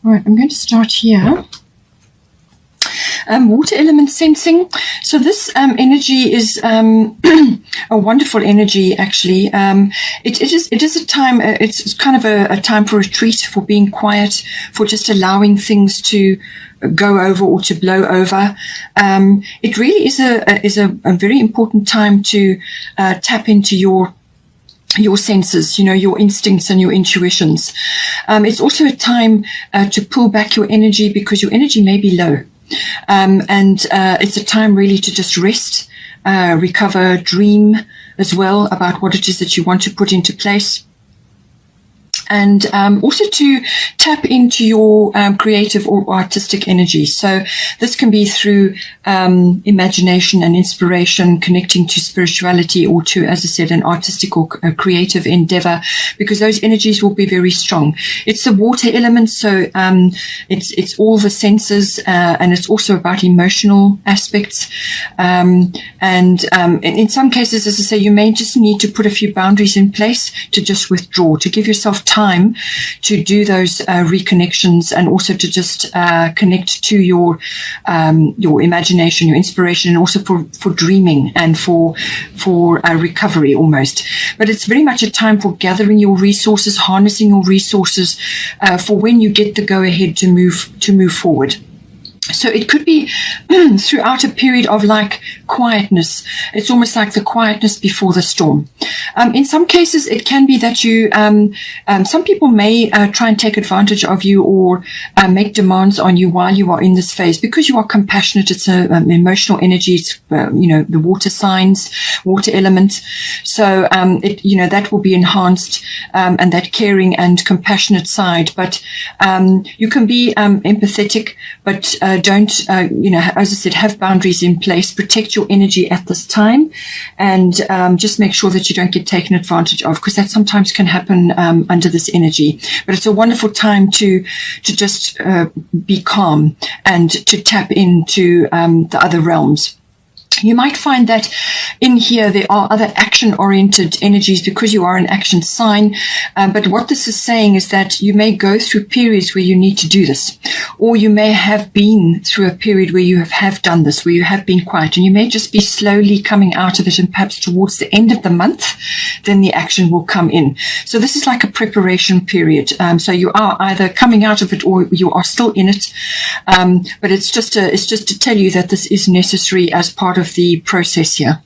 All right, I'm going to start here. Water element sensing. So this energy is a wonderful energy, actually. It is a time, it's kind of a time for retreat, for being quiet, for just allowing things to go over or to blow over. It really is a very important time to tap into your senses, your instincts and your intuitions. It's also a time to pull back your energy, because your energy may be low. And it's a time really to just rest, recover, dream as well about what it is that you want to put into place. And also to tap into your creative or artistic energy. So this can be through imagination and inspiration, connecting to spirituality, or to, as I said, an artistic or a creative endeavor, because those energies will be very strong. It's the water element, so it's all the senses, and it's also about emotional aspects. And in some cases, as I say, you may just need to put a few boundaries in place to just withdraw, to give yourself time to do those reconnections, and also to just connect to your imagination, your inspiration, and also for dreaming and for recovery almost. But it's very much a time for gathering your resources, harnessing your resources for when you get the go ahead to move forward. So it could be throughout a period of like quietness. It's almost like the quietness before the storm. In some cases, it can be that you, some people may try and take advantage of you, or make demands on you while you are in this phase, because you are compassionate. It's an emotional energy. It's, the water signs, water element. So, that will be enhanced, and that caring and compassionate side. But you can be empathetic, but don't, as I said, have boundaries in place, protect your energy at this time, and just make sure that you don't get taken advantage of, because that sometimes can happen under this energy. But it's a wonderful time to just be calm and to tap into the other realms. You might find that in here there are other action-oriented energies, because you are an action sign. But what this is saying is that you may go through periods where you need to do this, or you may have been through a period where you have done this, where you have been quiet, and you may just be slowly coming out of it, and perhaps towards the end of the month, then the action will come in. So this is like a preparation period. So you are either coming out of it, or you are still in it. But it's just to tell you that this is necessary as part of the process here.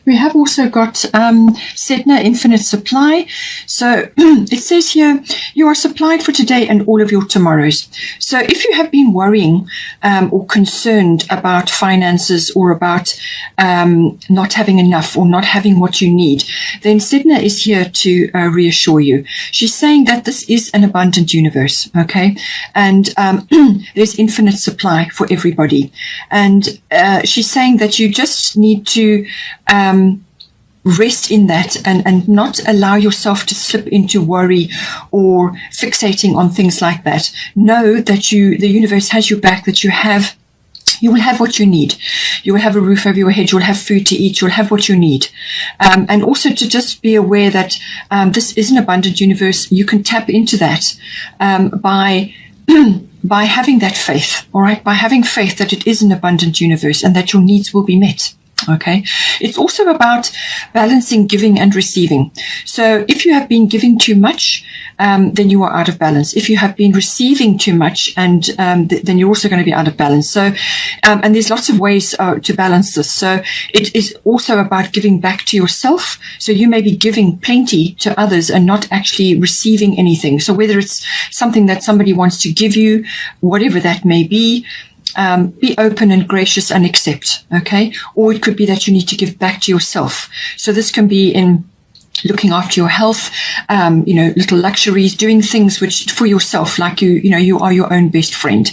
We have also got Sedna Infinite Supply. So it says here, you are supplied for today and all of your tomorrows. So if you have been worrying or concerned about finances, or about not having enough, or not having what you need, then Sedna is here to reassure you. She's saying that this is an abundant universe, okay? And there's infinite supply for everybody. And she's saying that you just need to rest in that, and not allow yourself to slip into worry or fixating on things like that. Know that the universe has your back, that you will have what you need. You will have a roof over your head. You will have food to eat. You will have what you need. And also to just be aware that this is an abundant universe. You can tap into that by having that faith, all right? By having faith that it is an abundant universe, and that your needs will be met. Okay. It's also about balancing giving and receiving. So if you have been giving too much, then you are out of balance. If you have been receiving too much, and then you're also going to be out of balance. So, and there's lots of ways to balance this. So it is also about giving back to yourself. So you may be giving plenty to others and not actually receiving anything. So whether it's something that somebody wants to give you, whatever that may be open and gracious and accept, okay? Or it could be that you need to give back to yourself. So this can be in looking after your health, little luxuries, doing things which for yourself, like you are your own best friend.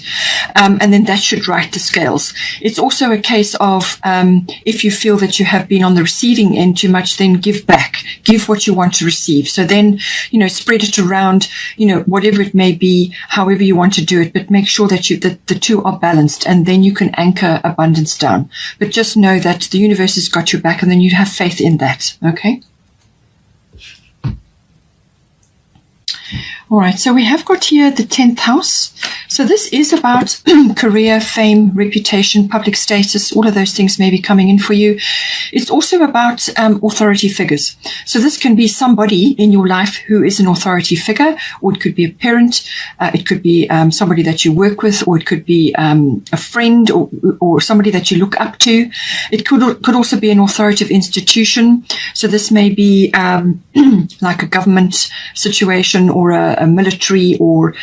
And then that should right the scales. It's also a case of, if you feel that you have been on the receiving end too much, then give back, give what you want to receive. So then, spread it around, whatever it may be, however you want to do it, but make sure that the two are balanced, and then you can anchor abundance down. But just know that the universe has got your back, and then you have faith in that. Okay. All right, so we have got here the 10th house. So this is about career, fame, reputation, public status, all of those things may be coming in for you. It's also about authority figures. So this can be somebody in your life who is an authority figure, or it could be a parent, it could be somebody that you work with, or it could be a friend or somebody that you look up to. It could also be an authoritative institution. So this may be like a government situation or a military or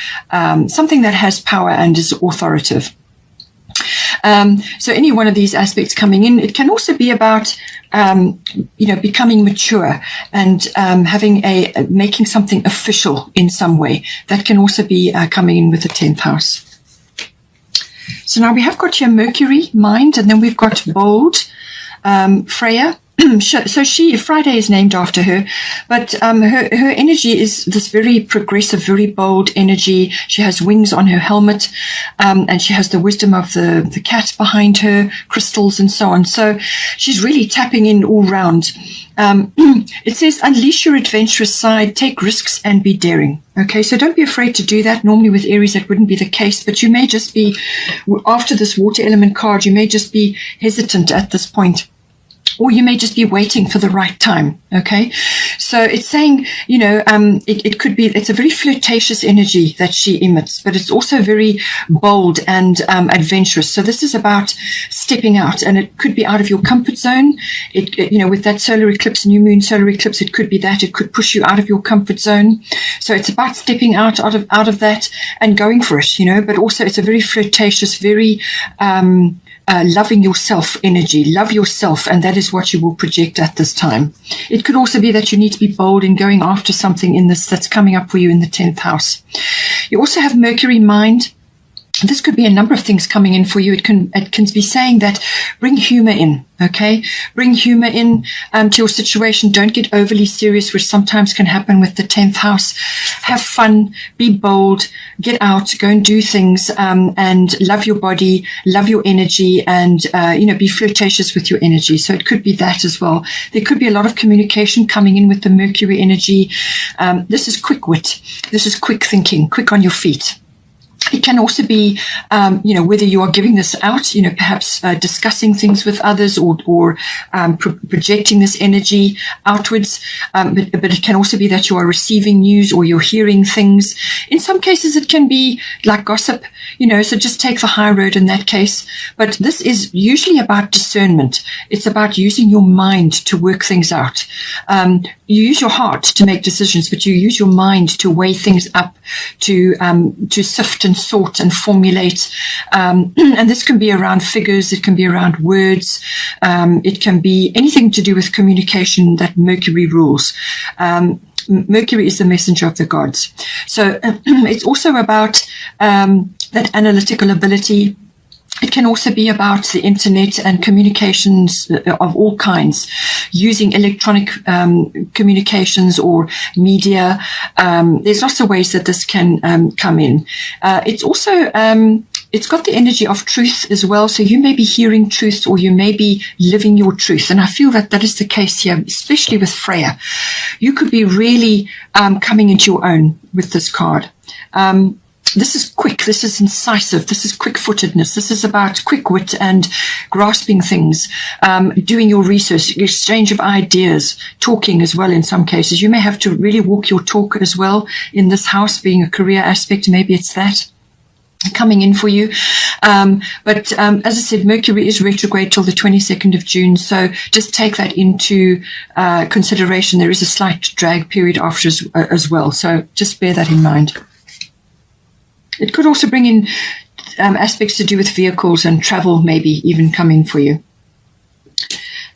something that has power and is authoritative. So any one of these aspects coming in. It can also be about becoming mature and making something official in some way. That can also be coming in with the 10th house. So now we have got here Mercury, mind, and then we've got bold, Freya. So Friday is named after her, but her energy is this very progressive, very bold energy. She has wings on her helmet, and she has the wisdom of the cat behind her, crystals and so on. So she's really tapping in all round. It says, unleash your adventurous side, take risks and be daring. Okay, so don't be afraid to do that. Normally with Aries, that wouldn't be the case, but you may just be, after this water element card, you may just be hesitant at this point. Or you may just be waiting for the right time. Okay. So it's saying, it could be, it's a very flirtatious energy that she emits, but it's also very bold and adventurous. So this is about stepping out, and it could be out of your comfort zone. With that solar eclipse, new moon solar eclipse, it could be that it could push you out of your comfort zone. So it's about stepping out of that and going for it, but also it's a very flirtatious, very, loving yourself energy. Love yourself, and that is what you will project at this time. It could also be that you need to be bold in going after something in this that's coming up for you in the 10th house. You also have Mercury, mind. This could be a number of things coming in for you. It can be saying that bring humor in, okay? Bring humor in to your situation. Don't get overly serious, which sometimes can happen with the 10th house. Have fun, be bold, get out, go and do things, and love your body, love your energy, and, be flirtatious with your energy. So it could be that as well. There could be a lot of communication coming in with the Mercury energy. This is quick wit. This is quick thinking, quick on your feet. It can also be, whether you are giving this out, perhaps discussing things with others or projecting this energy outwards. But it can also be that you are receiving news or you're hearing things. In some cases, it can be like gossip, so just take the high road in that case. But this is usually about discernment. It's about using your mind to work things out. You use your heart to make decisions, but you use your mind to weigh things up, to sift and sort and formulate. And this can be around figures. It can be around words. It can be anything to do with communication that Mercury rules. Mercury is the messenger of the gods. So it's also about that analytical ability. It can also be about the internet and communications of all kinds, using electronic communications or media. There's lots of ways that this can come in. It's also it's got the energy of truth as well. So you may be hearing truth, or you may be living your truth. And I feel that that is the case here, especially with Freya. You could be really coming into your own with this card. This is quick. This is incisive. This is quick-footedness. This is about quick wit and grasping things, doing your research, exchange of ideas, talking as well in some cases. You may have to really walk your talk as well in this house, being a career aspect. Maybe it's that coming in for you. But as I said, Mercury is retrograde till the 22nd of June. So just take that into consideration. There is a slight drag period after as well. So just bear that in mind. It could also bring in aspects to do with vehicles and travel, maybe even come in for you.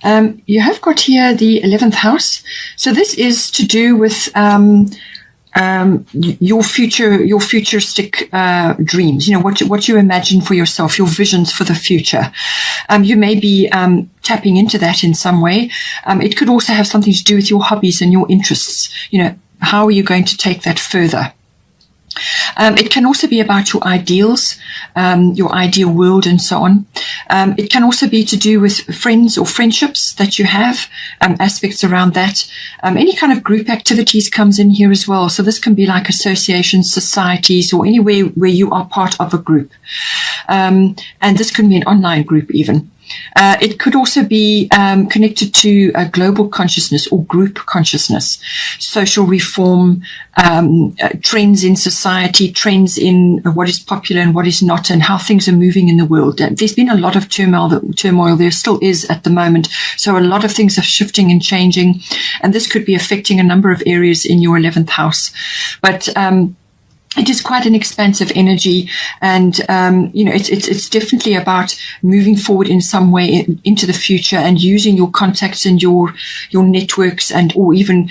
You have got here the 11th house. So this is to do with your futuristic dreams, what you imagine for yourself, your visions for the future. You may be tapping into that in some way. It could also have something to do with your hobbies and your interests. How are you going to take that further? It can also be about your ideals, your ideal world, and so on. It can also be to do with friends or friendships that you have, aspects around that. Any kind of group activities comes in here as well. So this can be like associations, societies, or anywhere where you are part of a group. And this can be an online group even. It could also be connected to a global consciousness or group consciousness, social reform, trends in society, trends in what is popular and what is not, and how things are moving in the world. There's been a lot of turmoil. There still is at the moment. So a lot of things are shifting and changing, and this could be affecting a number of areas in your 11th house. But it is quite an expansive energy, and it's definitely about moving forward in some way into the future and using your contacts and your networks, and or even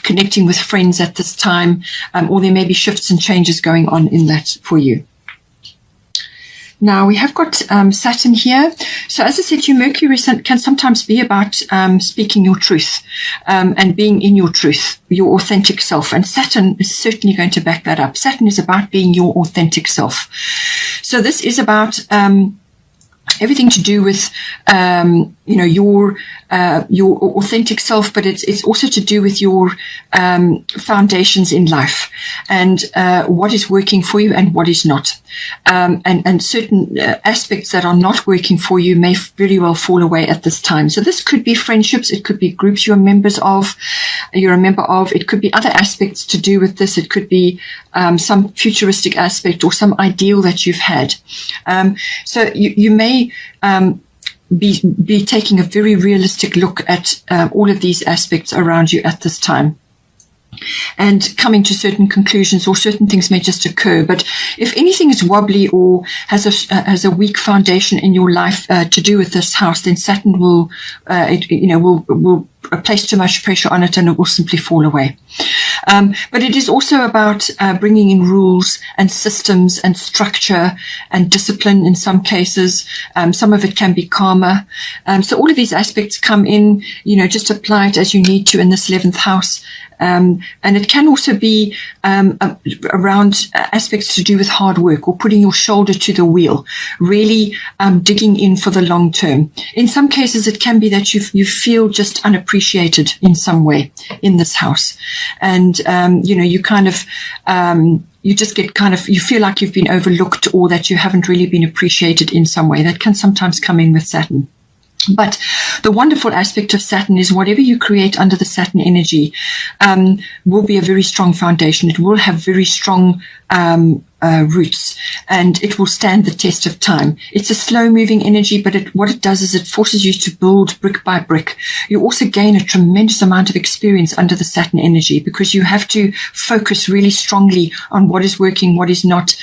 connecting with friends at this time, or there may be shifts and changes going on in that for you. Now we have got Saturn here. So as I said to you, Mercury can sometimes be about speaking your truth and being in your truth, your authentic self. And Saturn is certainly going to back that up. Saturn is about being your authentic self. So this is about everything to do with your authentic self, but it's also to do with your foundations in life, and what is working for you and what is not, and certain aspects that are not working for you may very well fall away at this time. So this could be friendships, it could be groups you're a member of, it could be other aspects to do with this. It could be some futuristic aspect or some ideal that you've had. So you may be taking a very realistic look at all of these aspects around you at this time, and coming to certain conclusions, or certain things may just occur. But if anything is wobbly or has a weak foundation in your life to do with this house, then Saturn will place too much pressure on it, and it will simply fall away. But it is also about bringing in rules and systems and structure and discipline in some cases. Some of it can be karma. So all of these aspects come in, just apply it as you need to in this 11th house. And it can also be around aspects to do with hard work, or putting your shoulder to the wheel, really digging in for the long term. In some cases, it can be that you feel just unappreciated in some way in this house, and you kind of you just get you feel like you've been overlooked, or that you haven't really been appreciated in some way. That can sometimes come in with Saturn. But the wonderful aspect of Saturn is whatever you create under the Saturn energy will be a very strong foundation. It will have very strong roots, and it will stand the test of time. It's a slow-moving energy, but what it does is it forces you to build brick by brick. You also gain a tremendous amount of experience under the Saturn energy, because you have to focus really strongly on what is working, what is not,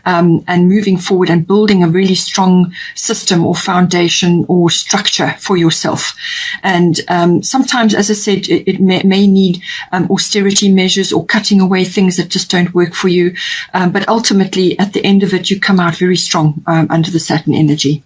and moving forward and building a really strong system or foundation or structure for yourself. And sometimes, as I said, it may need austerity measures or cutting away things that just don't work for you. But ultimately, at the end of it, you come out very strong under the Saturn energy.